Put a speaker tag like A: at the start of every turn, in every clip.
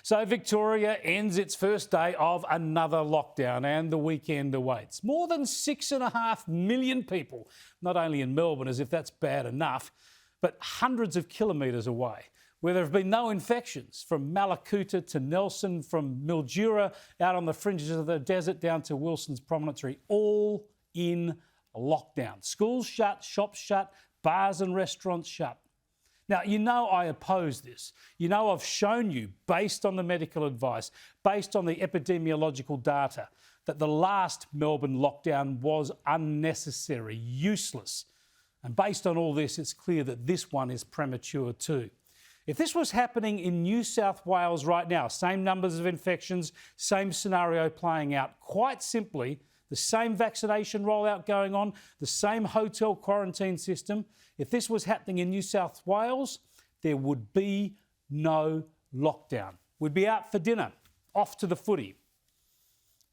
A: So Victoria ends its first day of another lockdown and the weekend awaits. More than 6.5 million people, not only in Melbourne, as if that's bad enough, but hundreds of kilometres away, where there have been no infections, from Malakuta to Nelson, from Mildura out on the fringes of the desert down to Wilson's Promontory, all in lockdown. Schools shut, shops shut, bars and restaurants shut. Now, you know I oppose this. You know I've shown you, based on the medical advice, based on the epidemiological data, that the last Melbourne lockdown was unnecessary, useless. And based on all this, it's clear that this one is premature too. If this was happening in New South Wales right now, same numbers of infections, same scenario playing out, quite simply, the same vaccination rollout going on, the same hotel quarantine system. If this was happening in New South Wales, there would be no lockdown. We'd be out for dinner, off to the footy.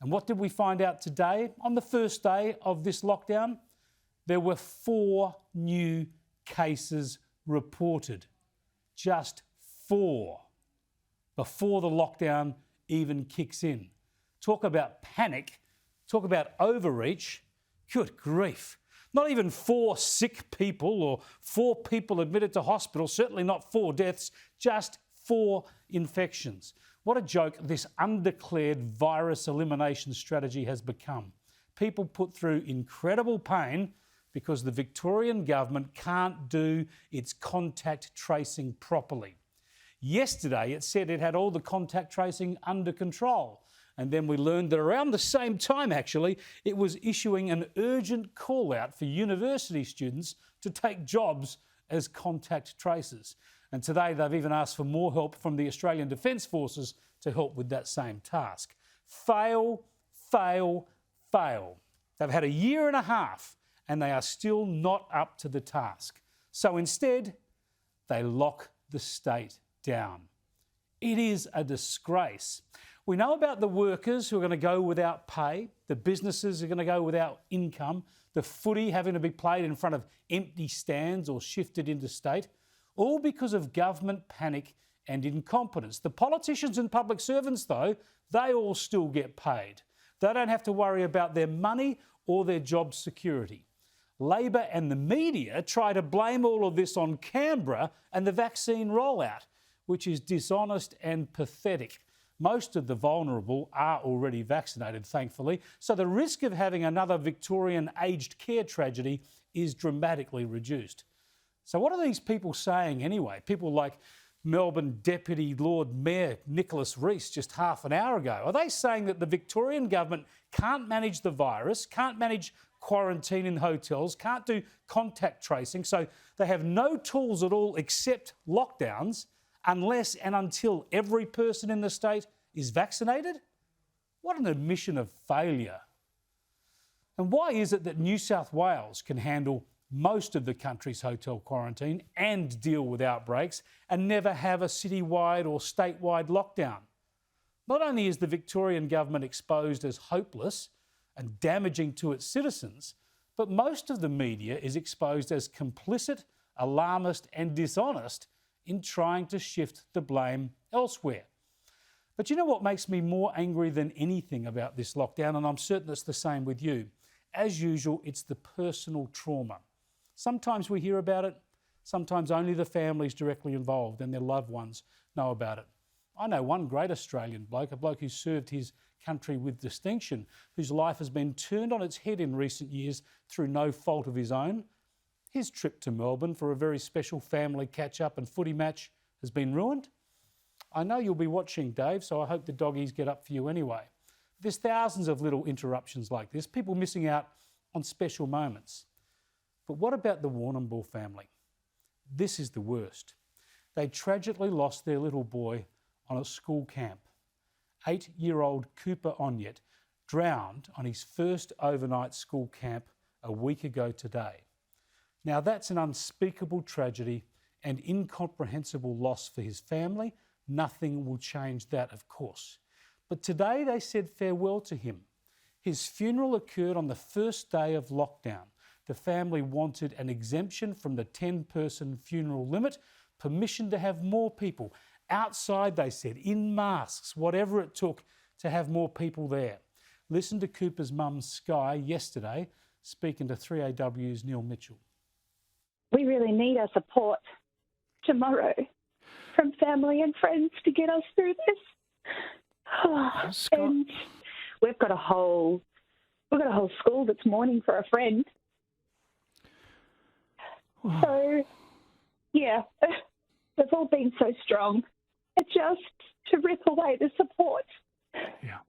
A: And what did we find out today? On the first day of this lockdown, there were 4 new cases reported. Just 4. Before the lockdown even kicks in. Talk about panic. Talk about overreach. Good grief. Not even 4 sick people or 4 people admitted to hospital, certainly not 4 deaths, just 4 infections. What a joke this undeclared virus elimination strategy has become. People put through incredible pain because the Victorian government can't do its contact tracing properly. Yesterday it said it had all the contact tracing under control. And then we learned that around the same time, actually, it was issuing an urgent call out for university students to take jobs as contact tracers. And today they've even asked for more help from the Australian Defence Forces to help with that same task. Fail, fail, fail. They've had a year and a half and they are still not up to the task. So instead, they lock the state down. It is a disgrace. We know about the workers who are going to go without pay, the businesses are going to go without income, the footy having to be played in front of empty stands or shifted interstate, all because of government panic and incompetence. The politicians and public servants, though, they all still get paid. They don't have to worry about their money or their job security. Labor and the media try to blame all of this on Canberra and the vaccine rollout, which is dishonest and pathetic. Most of the vulnerable are already vaccinated, thankfully, so the risk of having another Victorian aged care tragedy is dramatically reduced. So what are these people saying anyway? People like Melbourne Deputy Lord Mayor Nicholas Rees just half an hour ago. Are they saying that the Victorian government can't manage the virus, can't manage quarantine in hotels, can't do contact tracing, so they have no tools at all except lockdowns, unless and until every person in the state is vaccinated? What an admission of failure. And why is it that New South Wales can handle most of the country's hotel quarantine and deal with outbreaks and never have a citywide or statewide lockdown? Not only is the Victorian government exposed as hopeless and damaging to its citizens, but most of the media is exposed as complicit, alarmist and dishonest in trying to shift the blame elsewhere. But you know what makes me more angry than anything about this lockdown, and I'm certain it's the same with you? As usual, it's the personal trauma. Sometimes we hear about it, sometimes only the families directly involved and their loved ones know about it. I know one great Australian bloke, a bloke who served his country with distinction, whose life has been turned on its head in recent years through no fault of his own. His trip to Melbourne for a very special family catch-up and footy match has been ruined. I know you'll be watching, Dave, so I hope the doggies get up for you anyway. There's thousands of little interruptions like this, people missing out on special moments. But what about the Warrnambool family? This is the worst. They tragically lost their little boy on a school camp. 8-year-old Cooper Onyet drowned on his first overnight school camp a week ago today. Now that's an unspeakable tragedy and incomprehensible loss for his family. Nothing will change that, of course. But today they said farewell to him. His funeral occurred on the first day of lockdown. The family wanted an exemption from the 10-person funeral limit, permission to have more people, outside, they said, in masks, whatever it took to have more people there. Listen to Cooper's mum, Sky, yesterday, speaking to 3AW's Neil Mitchell.
B: We really need our support tomorrow from family and friends to get us through this. And we've got a whole school that's mourning for a friend. So, yeah, they've all been so strong. And just to rip away the support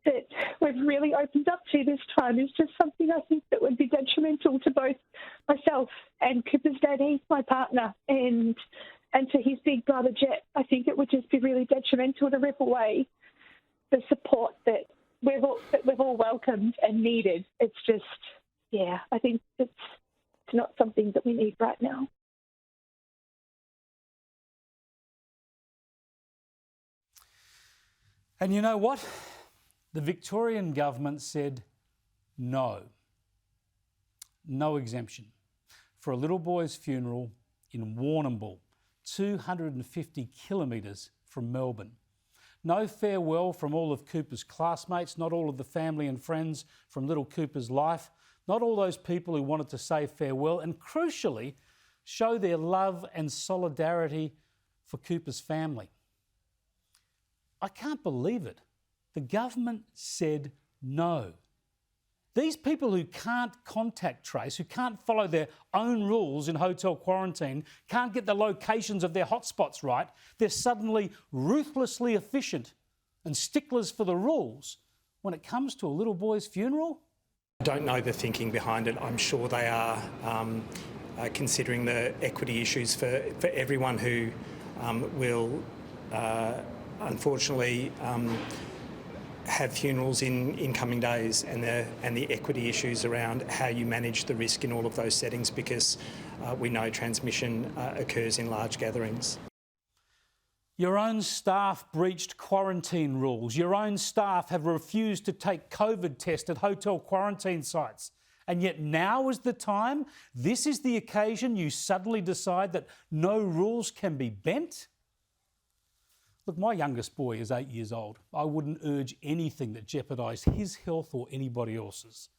B: that we've really opened up to this time is just something I think that would be detrimental to both myself and Cooper's daddy, my partner, and to his big brother Jet. I think it would just be really detrimental to rip away the support that we've all welcomed and needed. It's just, I think it's not something that we need right now.
A: And you know what? The Victorian government said no exemption for a little boy's funeral in Warrnambool, 250 kilometres from Melbourne. No farewell from all of Cooper's classmates, not all of the family and friends from little Cooper's life, not all those people who wanted to say farewell and, crucially, show their love and solidarity for Cooper's family. I can't believe it. The government said no. These people who can't contact trace, who can't follow their own rules in hotel quarantine, can't get the locations of their hotspots right, they're suddenly ruthlessly efficient and sticklers for the rules when it comes to a little boy's funeral?
C: I don't know the thinking behind it. I'm sure they are considering the equity issues for everyone who will unfortunately have funerals in coming days, and the equity issues around how you manage the risk in all of those settings, because we know transmission occurs in large gatherings.
A: Your own staff breached quarantine rules. Your own staff have refused to take COVID tests at hotel quarantine sites. And yet now is the time, this is the occasion you suddenly decide that no rules can be bent? Look, my youngest boy is 8 years old. I wouldn't urge anything that jeopardised his health or anybody else's.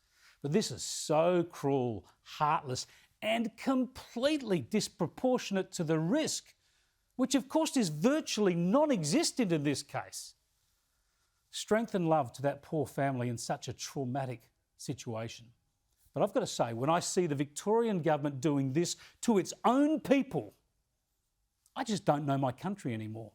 A: But this is so cruel, heartless, and completely disproportionate to the risk, which of course is virtually non-existent in this case. Strength and love to that poor family in such a traumatic situation. But I've got to say, when I see the Victorian government doing this to its own people, I just don't know my country anymore.